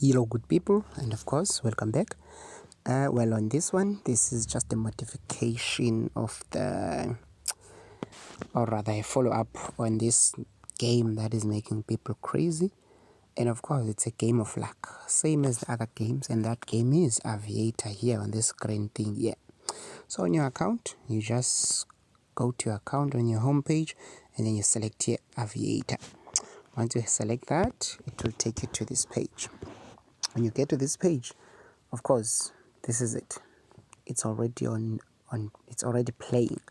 Hello good people, and of course welcome back. Well, on this one, this is just a modification of the, or rather a follow-up on this game that is making people crazy. And of course it's a game of luck, same as the other games, and that game is Aviator here on this screen thing here. So on your account, you just go to your account on your home page and then you select here Aviator. Once you select that, it will take you to this page. When you get to this page, of course, this is it. It's already it's already playing.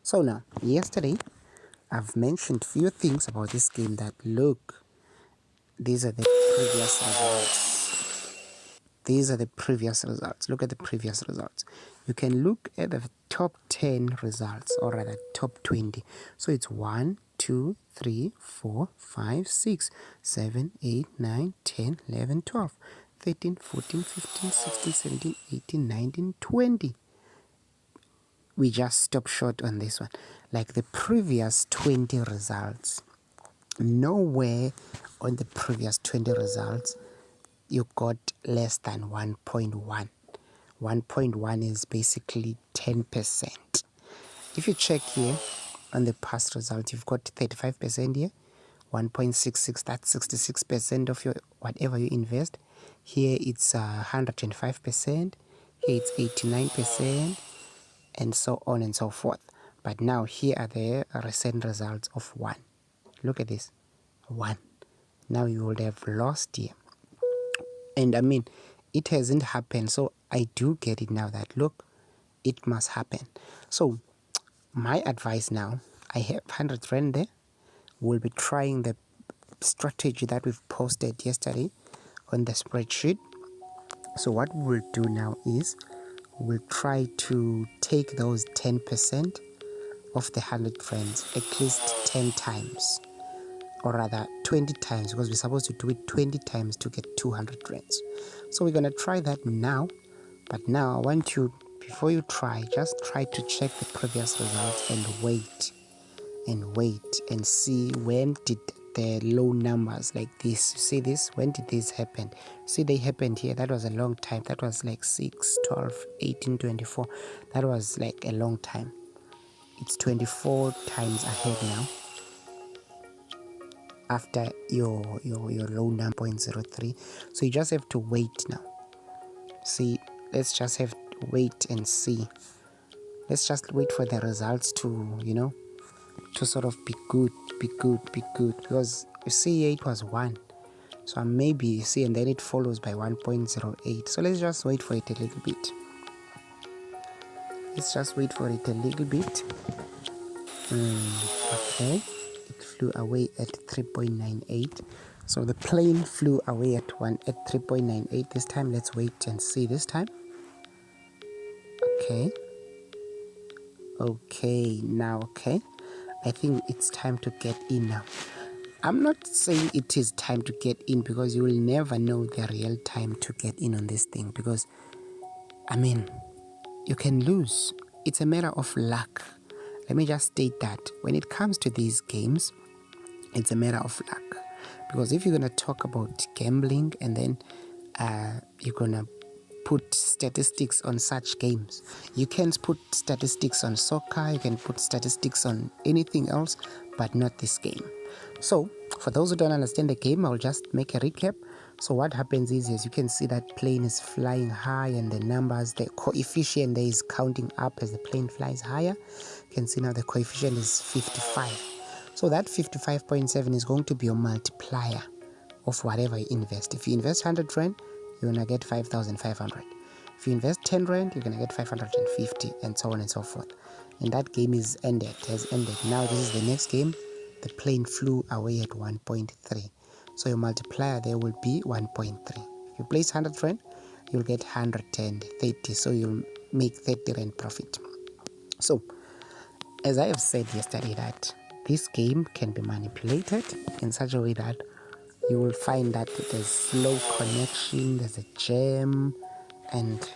So now, yesterday, I've mentioned few things about this game that look, these are the previous results. These are the previous results. Look at the previous results. You can look at the top 10 results, or rather top 20. So it's 1, 2, 3, 4, 5, 6, 7, 8, 9, 10, 11, 12, 13, 14, 15, 16, 17, 18, 19, 20. We just stop short on this one. Like the previous 20 results, nowhere on the previous 20 results you got less than 1.1. 1.1 is basically 10%. If you check here on the past result, you've got 35% here, 1.66, that's 66% of your whatever you invest. Here it's 105%, here it's 89%, and so on and so forth. But now here are the recent results of 1. Look at this, 1. Now you would have lost here. And I mean, it hasn't happened, so I do get it now that look, it must happen. So my advice now, I have 100 rand there. We'll be trying the strategy that we've posted yesterday on the spreadsheet. So what we'll do now is we'll try to take those 10% of the 100 friends at least 10 times, or rather 20 times, because we're supposed to do it 20 times to get 200 rands. So we're going to try that now. But now I want you, before you try, just try to check the previous results and wait and see when did the low numbers like this, you see this, when did this happen? See, they happened here. That was a long time. That was like 6, 12, 18, 24. That was like a long time. It's 24 times ahead now after your low number 0.03. So you just have to wait now. See, let's just have to wait and see. Let's just wait for the results to, you know, to sort of be good. Because you see here it was 1. So maybe you see, and then it follows by 1.08. So let's just wait for it a little bit. Let's just wait for it a little bit. Okay. It flew away at 3.98. So the plane flew away at 3.98 this time. Let's wait and see this time. Okay, now okay. I think it's time to get in now. I'm not saying it is time to get in, because you will never know the real time to get in on this thing, because I mean, you can lose. It's a matter of luck. Let me just state that when it comes to these games, it's a matter of luck. Because if you're going to talk about gambling and then you're going to put statistics on such games, you can put statistics on soccer, you can put statistics on anything else, but not this game. So for those who don't understand the game, I'll just make a recap. So what happens is, as you can see, that plane is flying high, and the numbers, the coefficient there is counting up as the plane flies higher. You can see now the coefficient is 55. So that 55.7 is going to be your multiplier of whatever you invest. If you invest 100 rand, you're going to get 5,500. If you invest 10 rand, you're going to get 550, and so on and so forth. And that game is ended, has ended. Now this is the next game. The plane flew away at 1.3. So your multiplier there will be 1.3. If you place 100 rand, you'll get 130. So you'll make 30 rand profit. So, as I have said yesterday, that this game can be manipulated in such a way that you will find that there's slow connection, there's a jam, and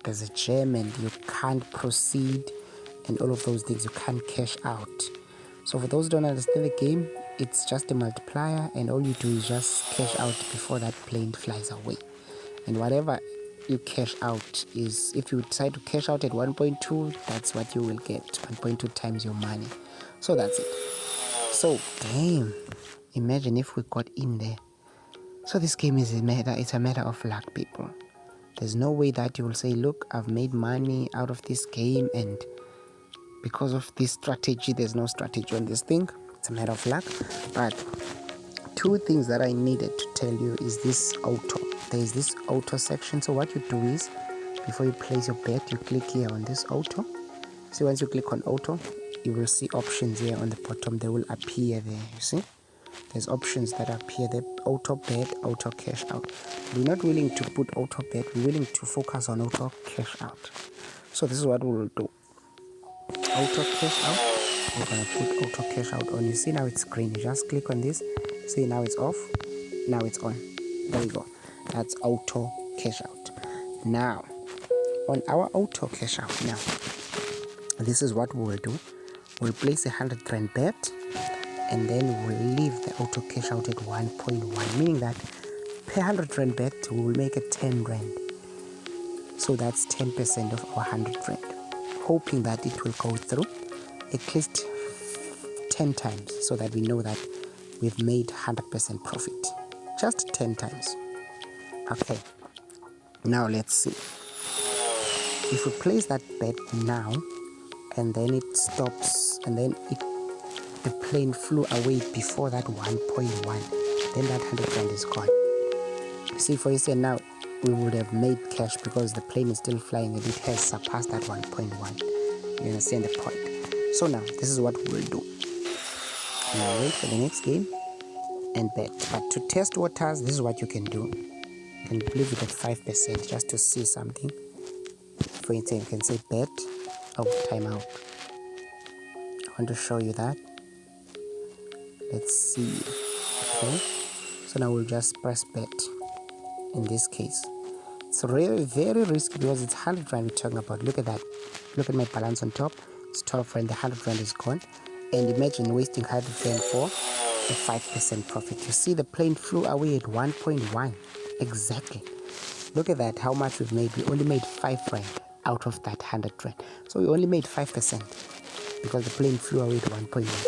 there's a jam and you can't proceed, and all of those things, you can't cash out. So for those who don't understand the game, it's just a multiplier, and all you do is just cash out before that plane flies away. And whatever you cash out is, if you decide to cash out at 1.2, that's what you will get, 1.2 times your money. So that's it. So damn, imagine if we got in there. So this game is it's a matter of luck, people. There's no way that you will say, look, I've made money out of this game, and because of this strategy, there's no strategy on this thing. It's a matter of luck. But two things that I needed to tell you is this auto. There's this auto section. So what you do is, before you place your bet, you click here on this auto. So once you click on auto, you will see options here on the bottom. They will appear there, you see. There's options that appear there: auto bet, auto cash out. We're not willing to put auto bet, we're willing to focus on auto cash out. So this is what we will do. Auto cash out, we're gonna put auto cash out on. You see now it's green, you just click on this. See, now it's off, now it's on. There we go. That's auto cash out. Now on our auto cash out, now this is what we will do. We'll place a 100 rand bet, and then we'll leave the auto cash out at 1.1, meaning that per 100 rand bet we will make it 10 rand. So that's 10% of our 100 rand, hoping that it will go through at least 10 times, so that we know that we've made 100% profit. Just 10 times. Okay, now let's see. If we place that bet now, and then it stops, and then the plane flew away before that 1.1, then that 100 rand is gone. See, for instance, now we would have made cash because the plane is still flying and it has surpassed that 1.1. You understand the point? So now this is what we will do. Now wait for the next game and bet. But to test waters, this is what you can do. You can leave it at 5% just to see something. For instance, you can say bet. Oh, timeout. I want to show you that. Let's see. Okay, so now we'll just press bet. In this case, it's really very risky because it's 100 rand we're talking about. Look at that. Look at my balance on top. It's 12 rand. The 100 rand is gone. And imagine wasting 100 rand for a 5% profit. You see, the plane flew away at 1.1 exactly. Look at that, how much we've made. We only made 5 rand out of that 100 rand. So we only made 5% because the plane flew away at 1.1.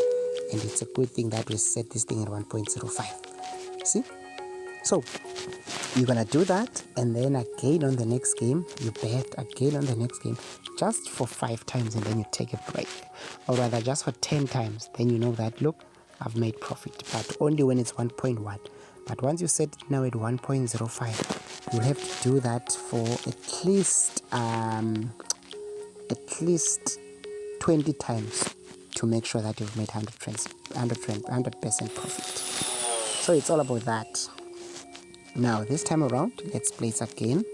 And it's a good thing that we set this thing at 1.05. See? So you're gonna do that, and then again on the next game you bet again on the next game, just for 5 times, and then you take a break, or rather just for 10 times. Then you know that, look, I've made profit, but only when it's 1.1. But once you set it now at 1.05, you'll have to do that for at least 20 times to make sure that you've made 100% profit. So it's all about that. Now this time around, let's place again.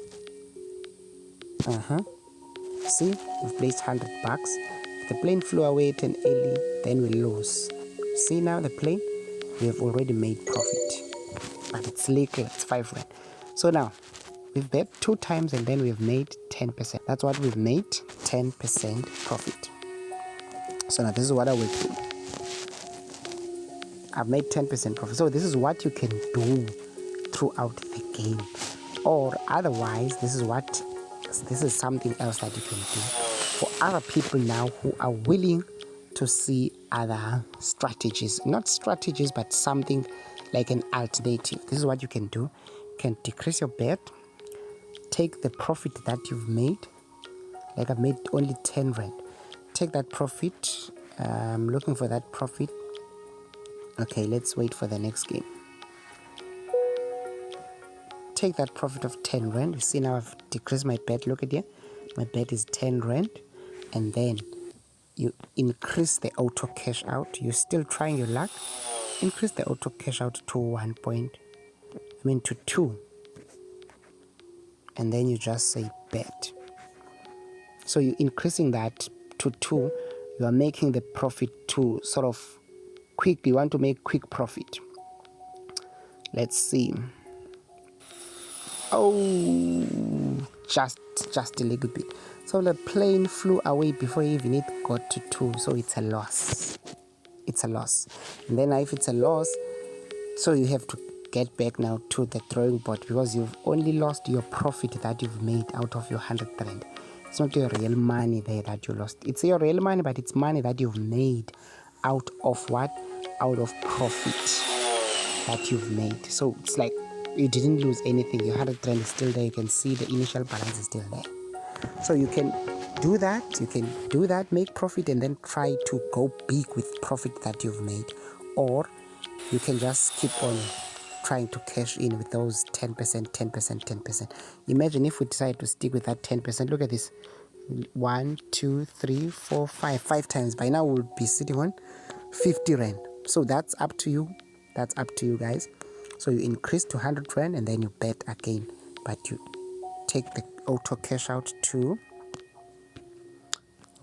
See, we've placed 100 bucks. If the plane flew away at an early, then we lose. See now the plane, we have already made profit, but it's legal. It's 5 rand. So now we've bet 2 times, and then we've made 10%. That's what we've made, 10% profit. So now this is what I will do. I've made 10% profit. So this is what you can do throughout the game, or otherwise this is something else that you can do for other people now who are willing to see other strategies, not strategies, but something like an alternative. This is what you can do. You can decrease your bet, take the profit that you've made. Like I've made only 10 rand. Take that profit. I'm looking for that profit. Okay, let's wait for the next game. Take that profit of 10 rand. You see now I've decreased my bet. Look at here. My bet is 10 rand. And then you increase the auto cash out. You're still trying your luck. Increase the auto cash out to 2. And then you just say bet. So you're increasing that to 2. You are making the profit to sort of quick. You want to make quick profit. Let's see. Oh, just a little bit. So the plane flew away before even it got to 2, so it's a loss. it's a loss. And then if it's a loss, so you have to get back now to the drawing board, because you've only lost your profit that you've made out of your 100 rand. It's not your real money there that you lost. It's your real money, but it's money that you've made out of what? Out of profit that you've made. So it's like you didn't lose anything. Your 100 rand is still there. You can see the initial balance is still there. So you can do that. You can do that, make profit, and then try to go big with profit that you've made. Or you can just keep on trying to cash in with those 10%, 10%, 10%. Imagine if we decide to stick with that 10%. Look at this. 1, 2, 3, 4, 5. 5 times. By now we'll be sitting on 50 rand. So that's up to you. That's up to you guys. So you increase to 100 rand and then you bet again. But you take the auto cash out to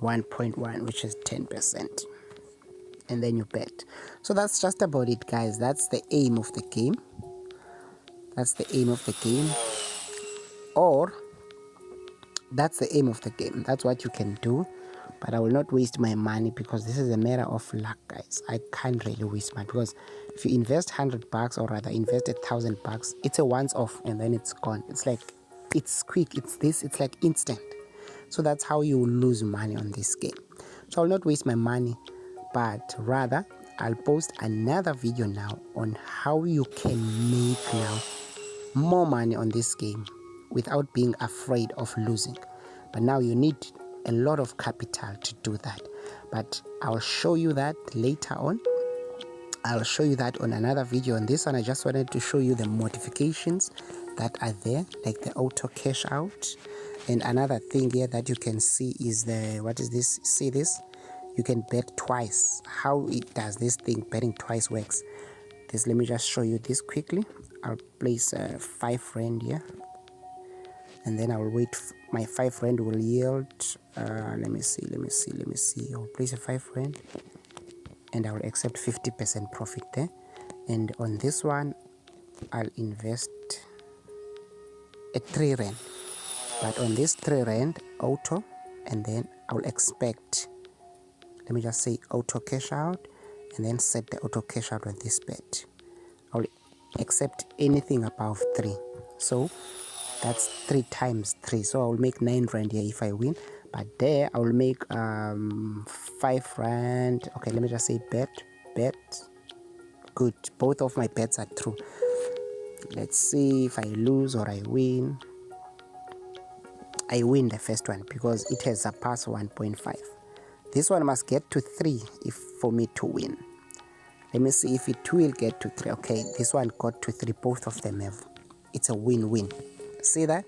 1.1, which is 10%. And then you bet. So that's just about it, guys. That's the aim of the game. That's the aim of the game. Or that's the aim of the game. That's what you can do. But I will not waste my money, because this is a matter of luck, guys. I can't really waste money, because if you invest $100, or rather invest $1,000, it's a once off and then it's gone. It's like, it's quick. It's like instant. So that's how you lose money on this game. So I'll not waste my money, but rather I'll post another video now on how you can make now more money on this game without being afraid of losing. But now you need a lot of capital to do that. But I'll show you that later on. I'll show you that on another video. On this one, I just wanted to show you the modifications that are there, like the auto cash out. And another thing here that you can see is the, what is this? See this? You can bet twice. How it does this thing, betting twice, works. This, let me just show you this quickly. I'll place 5 rand here, and then I'll wait. My 5 rand will yield. Let me see. I'll place a 5 rand, and I will accept 50% profit there. And on this one, I'll invest a 3 rand. But on this 3 rand auto, and then I will expect. Let me just say auto cash out, and then set the auto cash out on this bet. I'll accept anything above 3. So that's 3 times 3. So I will make 9 rand here if I win. But there I will make 5 rand. Okay, let me just say bet. Good. Both of my bets are true. Let's see if I lose or I win. I win the first one because it has surpassed 1.5. This one must get to 3 for me to win. Let me see if it will get to 3. Okay, this one got to 3. Both of them have. It's a win-win. See that?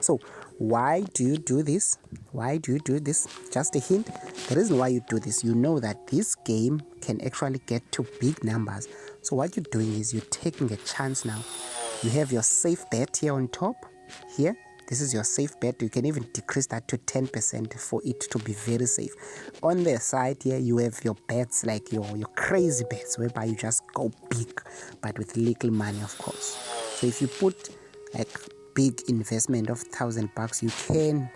So why do you do this? Why do you do this? Just a hint. The reason why you do this, you know that this game can actually get to big numbers. So what you're doing is you're taking a chance now. You have your safe bet here on top. Here. This is your safe bet. You can even decrease that to 10% for it to be very safe. On the side here, you have your bets, like your crazy bets, whereby you just go big, but with little money, of course. So if you put like big investment of $1,000, you can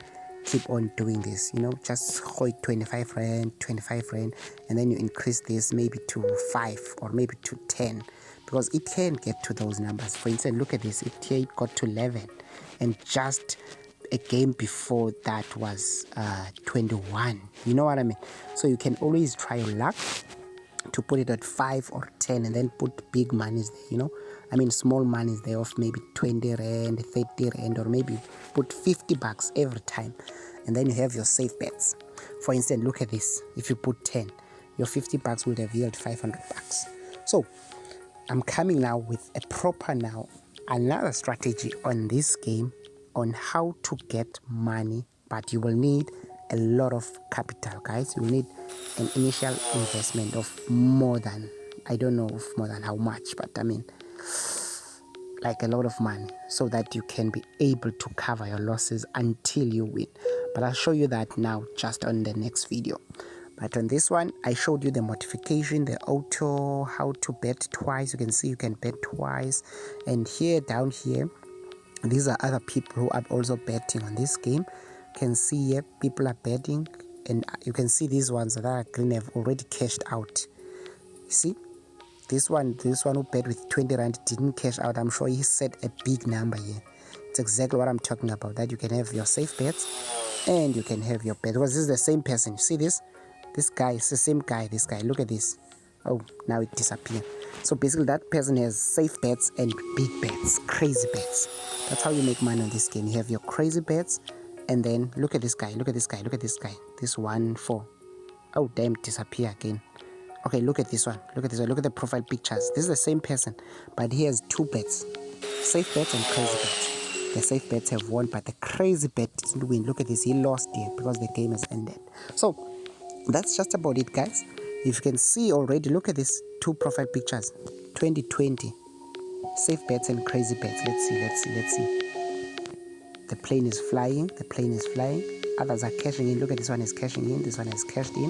keep on doing this. You know, just hold 25 rand, and then you increase this maybe to 5 or maybe to 10, because it can get to those numbers. For instance, look at this. It got to 11. And just a game before that was 21. You know what I mean? So you can always try your luck to put it at 5 or 10 and then put big monies there, you know. I mean small monies there of maybe 20 rand, 30 rand, or maybe put $50 every time. And then you have your safe bets. For instance, look at this. If you put 10, your $50 would have yielded $500. So I'm coming now with a proper another strategy on this game on how to get money, but you will need a lot of capital, guys. You will need an initial investment of more than, I don't know of more than how much, but I mean like a lot of money, so that you can be able to cover your losses until you win. But I'll show you that now just on the next video. But on this one, I showed you the modification, the auto, how to bet twice. You can see you can bet twice. And here, down here, these are other people who are also betting on this game. You can see here, people are betting. And you can see these ones that are green have already cashed out. see, this one who bet with 20 rand didn't cash out. I'm sure he set a big number here. It's exactly what I'm talking about, that you can have your safe bets and you can have your bet, because this is the same person. You see this guy, it's the same guy. This guy, look at this. Oh, now it disappeared. So basically that person has safe bets and big bets, crazy bets. That's how you make money on this game. You have your crazy bets, and then look at this guy, look at this guy, look at this guy, this 1-4. Oh damn, disappear again. Okay, look at this one, look at this one, look at the profile pictures. This is the same person, but he has two bets, safe bets and crazy bets. The safe bets have won, but the crazy bet didn't win. Look at this, he lost here because the game has ended. So that's just about it, guys. If you can see already, look at these two profile pictures, 2020, safe bets and crazy bets. Let's see. The plane is flying, others are cashing in. Look at this one is cashing in, this one is cashed in.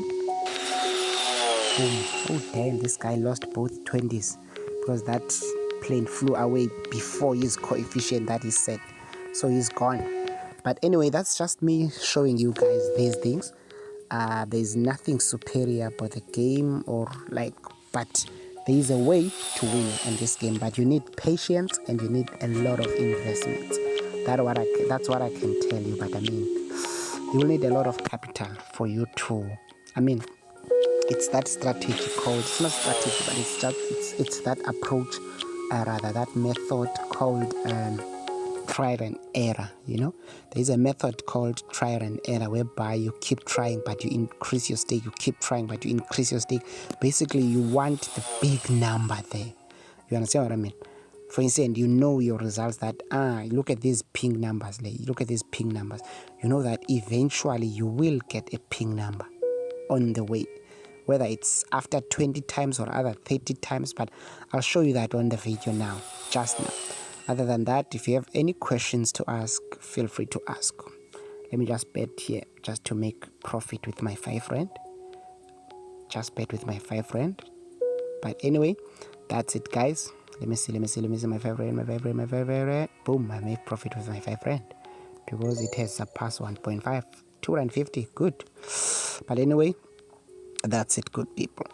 Boom. Oh damn, this guy lost both 20s because that plane flew away before his coefficient that is set, so he's gone. But anyway, that's just me showing you guys these things. There's nothing superior about the game, but there is a way to win in this game, but you need patience and you need a lot of investment. That's what I can tell you. But I mean, you will need a lot of capital for you to, it's that strategy called, it's not strategy, but it's that approach, that method called trial and error. There's a method called trial and error, whereby you keep trying but you increase your stake, you keep trying but you increase your stake. Basically, you want the big number there. You understand what I mean? For instance, you know your results, that look at these ping numbers, look at these ping numbers. You know that eventually you will get a ping number on the way, whether it's after 20 times or other 30 times, but I'll show you that on the video now, just now. Other than that, if you have any questions to ask, feel free to ask. Let me just bet here, just to make profit with my 5 rand. Just bet with my 5 rand. But anyway, that's it, guys. Let me see my 5 rand. Boom, I made profit with my 5 rand because it has surpassed 1.5, 250. Good. But anyway, that's it, good people.